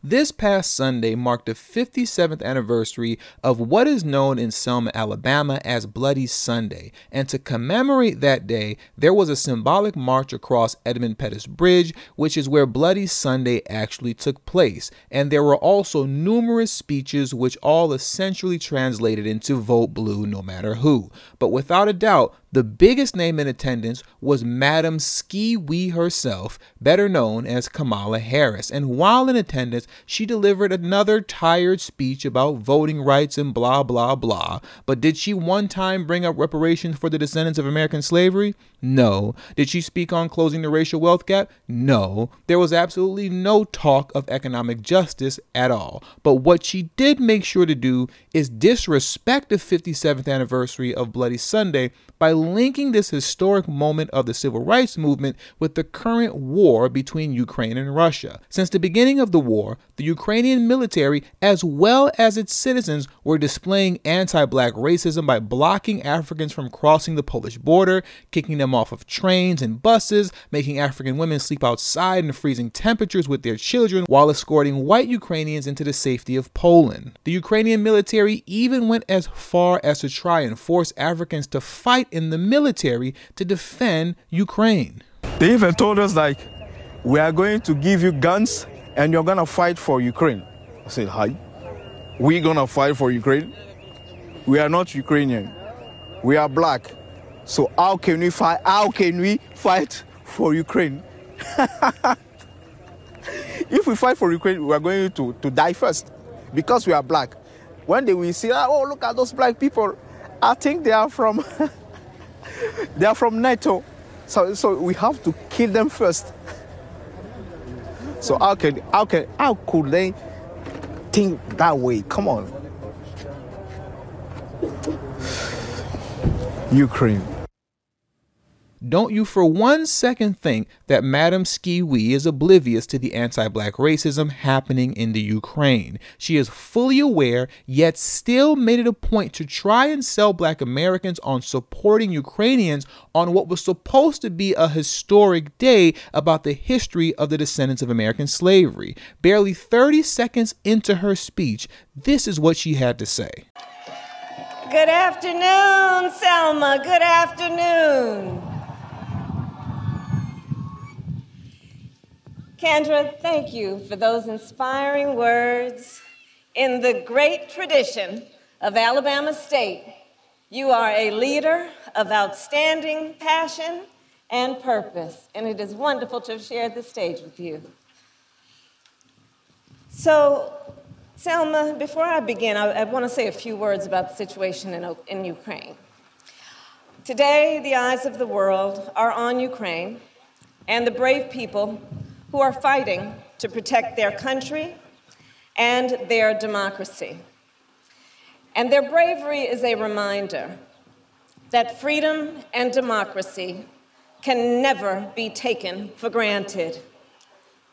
This past Sunday marked the 57th anniversary of what is known in Selma, Alabama as Bloody Sunday, and to commemorate that day, there was a symbolic march across Edmund Pettus Bridge, which is where Bloody Sunday actually took place, and there were also numerous speeches which all essentially translated into vote blue no matter who. But without a doubt, the biggest name in attendance was Madam Ski Wee herself, better known as Kamala Harris. And while in attendance, she delivered another tired speech about voting rights and blah, blah, blah. But did she one time bring up reparations for the descendants of American slavery? No. Did she speak on closing the racial wealth gap? No. There was absolutely no talk of economic justice at all. But what she did make sure to do is disrespect the 57th anniversary of Bloody Sunday by linking this historic moment of the civil rights movement with the current war between Ukraine and Russia. Since the beginning of the war, the Ukrainian military, as well as its citizens, were displaying anti-black racism by blocking Africans from crossing the Polish border, kicking them off of trains and buses, making African women sleep outside in freezing temperatures with their children, while escorting white Ukrainians into the safety of Poland. The Ukrainian military even went as far as to try and force Africans to fight in the military to defend Ukraine. They even told us, like, we are going to give you guns and you're going to fight for Ukraine. I said, hi? We're going to fight for Ukraine? We are not Ukrainian. We are black. So how can we fight? How can we fight for Ukraine? If we fight for Ukraine, we are going to die first because we are black. When they will see, oh, look at those black people. I think they are from they are from NATO. So we have to kill them first. So how could they think that way? Come on. Ukraine. Don't you for one second think that Madam Ski Wee is oblivious to the anti-black racism happening in the Ukraine. She is fully aware, yet still made it a point to try and sell black Americans on supporting Ukrainians on what was supposed to be a historic day about the history of the descendants of American slavery. Barely 30 seconds into her speech, this is what she had to say. Good afternoon, Selma. Good afternoon. Kendra, thank you for those inspiring words. In the great tradition of Alabama State, you are a leader of outstanding passion and purpose, and it is wonderful to have shared the stage with you. So, Selma, before I begin, I want to say a few words about the situation in Ukraine. Today, the eyes of the world are on Ukraine and the brave people who are fighting to protect their country and their democracy. And their bravery is a reminder that freedom and democracy can never be taken for granted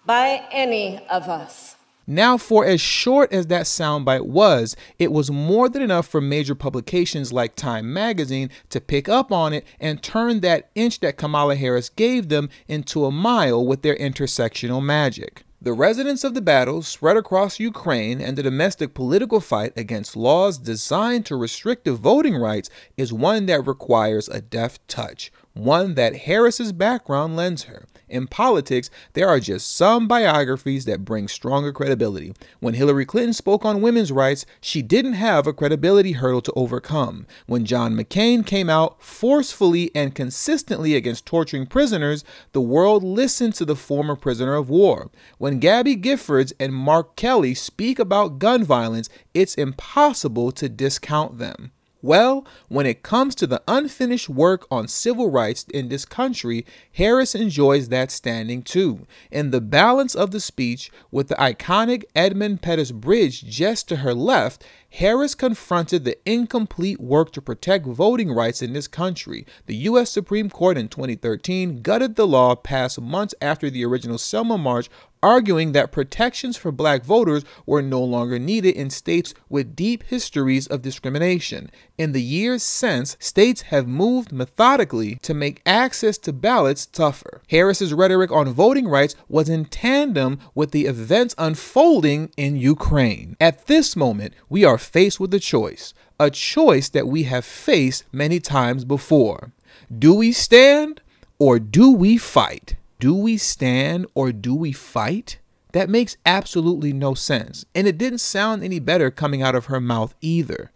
by any of us. Now, for as short as that soundbite was, it was more than enough for major publications like Time magazine to pick up on it and turn that inch that Kamala Harris gave them into a mile with their intersectional magic. The residents of the battles spread across Ukraine and the domestic political fight against laws designed to restrict the voting rights is one that requires a deft touch, one that Harris's background lends her. In politics, there are just some biographies that bring stronger credibility. When Hillary Clinton spoke on women's rights, she didn't have a credibility hurdle to overcome. When John McCain came out forcefully and consistently against torturing prisoners, the world listened to the former prisoner of war. When Gabby Giffords and Mark Kelly speak about gun violence, it's impossible to discount them. Well, when it comes to the unfinished work on civil rights in this country, Harris enjoys that standing too. In the balance of the speech, with the iconic Edmund Pettus Bridge just to her left, Harris confronted the incomplete work to protect voting rights in this country. The U.S. Supreme Court in 2013 gutted the law passed months after the original Selma March, arguing that protections for black voters were no longer needed in states with deep histories of discrimination. In the years since, states have moved methodically to make access to ballots tougher. Harris's rhetoric on voting rights was in tandem with the events unfolding in Ukraine. At this moment, we are faced with a choice that we have faced many times before. Do we stand or do we fight? Do we stand or do we fight? That makes absolutely no sense. And it didn't sound any better coming out of her mouth either.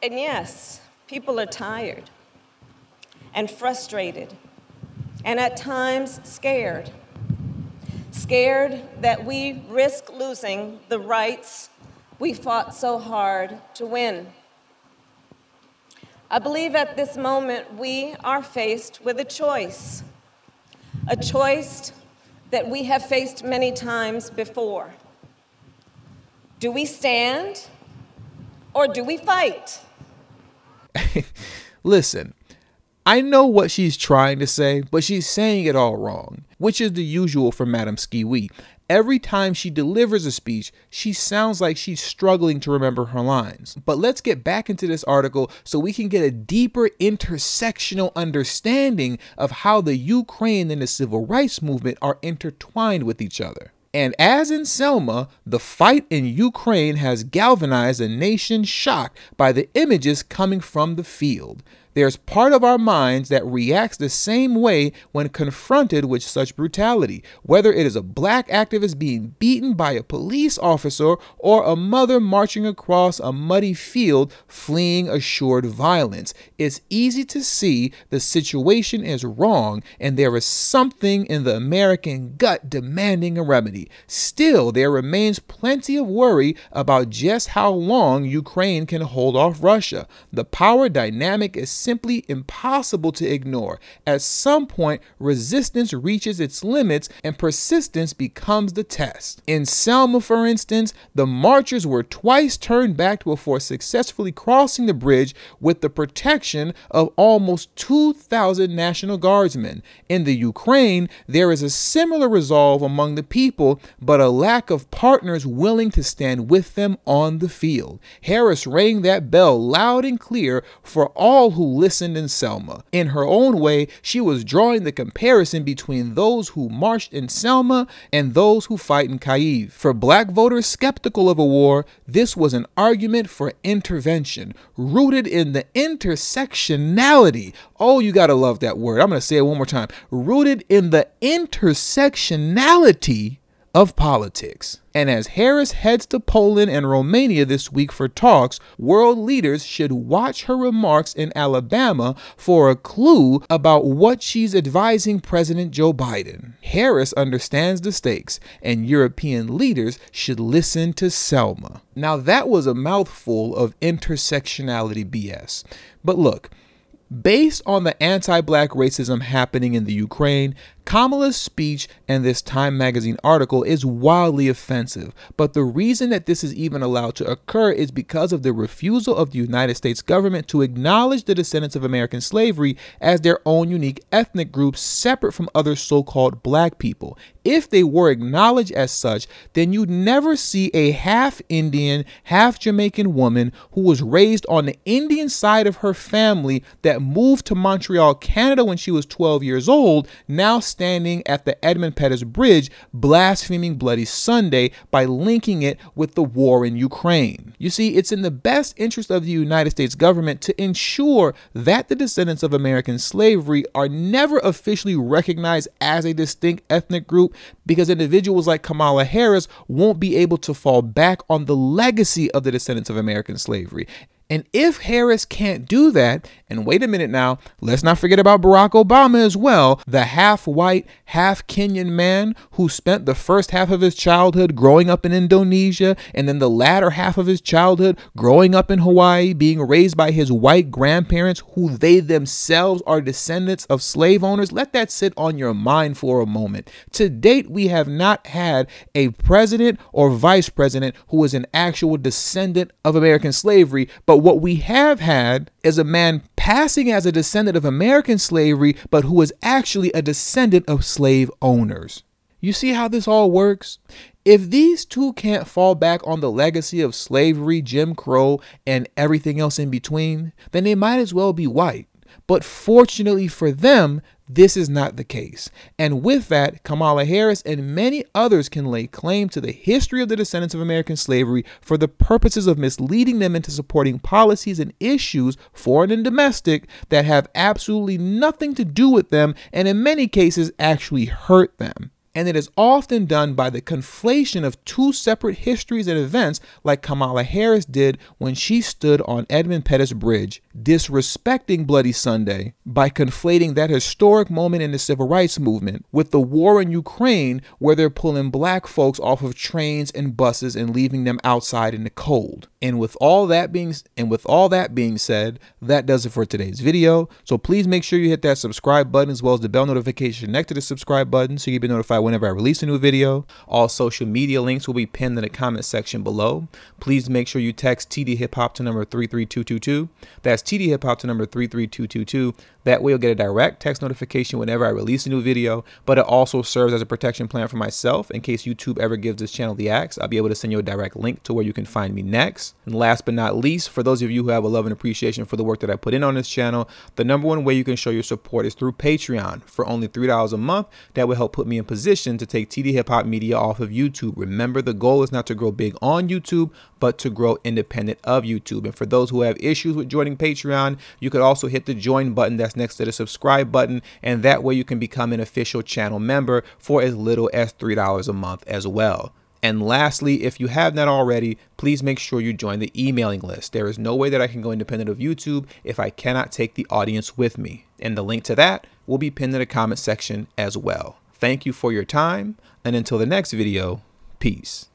And yes, people are tired and frustrated and at times scared. Scared that we risk losing the rights we fought so hard to win. I believe at this moment we are faced with a choice that we have faced many times before. Do we stand or do we fight? Listen, I know what she's trying to say, but she's saying it all wrong, which is the usual for Madame Skiwi. Every time she delivers a speech, she sounds like she's struggling to remember her lines. But let's get back into this article so we can get a deeper intersectional understanding of how the Ukraine and the civil rights movement are intertwined with each other. And as in Selma, the fight in Ukraine has galvanized a nation shocked by the images coming from the field. There's part of our minds that reacts the same way when confronted with such brutality, whether it is a black activist being beaten by a police officer or a mother marching across a muddy field fleeing assured violence. It's easy to see the situation is wrong and there is something in the American gut demanding a remedy. Still, there remains plenty of worry about just how long Ukraine can hold off Russia. The power dynamic is simply impossible to ignore. At some point, resistance reaches its limits and persistence becomes the test. In Selma, for instance, the marchers were twice turned back before successfully crossing the bridge with the protection of almost 2,000 National Guardsmen. In the Ukraine, there is a similar resolve among the people, but a lack of partners willing to stand with them on the field. Harris rang that bell loud and clear for all who listened in Selma. In her own way, she was drawing the comparison between those who marched in Selma and those who fight in Kyiv. For black voters skeptical of a war, this was an argument for intervention, rooted in the intersectionality. Oh, you gotta love that word. I'm gonna say it one more time. Rooted in the intersectionality of politics. And as Harris heads to Poland and Romania this week for talks, world leaders should watch her remarks in Alabama for a clue about what she's advising President Joe Biden. Harris understands the stakes, and European leaders should listen to Selma. Now that was a mouthful of intersectionality BS. But look, based on the anti-black racism happening in the Ukraine, Kamala's speech and this Time magazine article is wildly offensive, but the reason that this is even allowed to occur is because of the refusal of the United States government to acknowledge the descendants of American slavery as their own unique ethnic group separate from other so-called black people. If they were acknowledged as such, then you'd never see a half Indian, half Jamaican woman who was raised on the Indian side of her family that moved to Montreal, Canada when she was 12 years old, now standing at the Edmund Pettus Bridge blaspheming Bloody Sunday by linking it with the war in Ukraine. You see, it's in the best interest of the United States government to ensure that the descendants of American slavery are never officially recognized as a distinct ethnic group, because individuals like Kamala Harris won't be able to fall back on the legacy of the descendants of American slavery. And if Harris can't do that, and wait a minute now, let's not forget about Barack Obama as well, the half-white, half-Kenyan man who spent the first half of his childhood growing up in Indonesia, and then the latter half of his childhood growing up in Hawaii, being raised by his white grandparents who they themselves are descendants of slave owners. Let that sit on your mind for a moment. To date, we have not had a president or vice president who is an actual descendant of American slavery, but what we have had is a man passing as a descendant of American slavery, but who is actually a descendant of slave owners. You see how this all works? If these two can't fall back on the legacy of slavery, Jim Crow, and everything else in between, then they might as well be white. But fortunately for them, this is not the case. And with that, Kamala Harris and many others can lay claim to the history of the descendants of American slavery for the purposes of misleading them into supporting policies and issues, foreign and domestic, that have absolutely nothing to do with them and in many cases actually hurt them. And it is often done by the conflation of two separate histories and events, like Kamala Harris did when she stood on Edmund Pettus Bridge, disrespecting Bloody Sunday by conflating that historic moment in the civil rights movement with the war in Ukraine, where they're pulling black folks off of trains and buses and leaving them outside in the cold. And with all that being said, that does it for today's video. So please make sure you hit that subscribe button as well as the bell notification next to the subscribe button so you can be notified whenever I release a new video. All social media links will be pinned in the comment section below. Please make sure you text tdhiphop to number 33222. That's tdhiphop to number 33222. That way you'll get a direct text notification whenever I release a new video, but it also serves as a protection plan for myself in case YouTube ever gives this channel the axe. I'll be able to send you a direct link to where you can find me next. And last but not least, for those of you who have a love and appreciation for the work that I put in on this channel, the #1 way you can show your support is through Patreon. For only $3 a month, that will help put me in position to take TD Hip Hop Media off of YouTube. Remember, the goal is not to grow big on YouTube, but to grow independent of YouTube. And for those who have issues with joining Patreon, you could also hit the join button that's next to the subscribe button, and that way you can become an official channel member for as little as $3 a month as well. And lastly, if you have not already, please make sure you join the emailing list. There is no way that I can go independent of YouTube if I cannot take the audience with me. And the link to that will be pinned in the comment section as well. Thank you for your time, and until the next video, peace.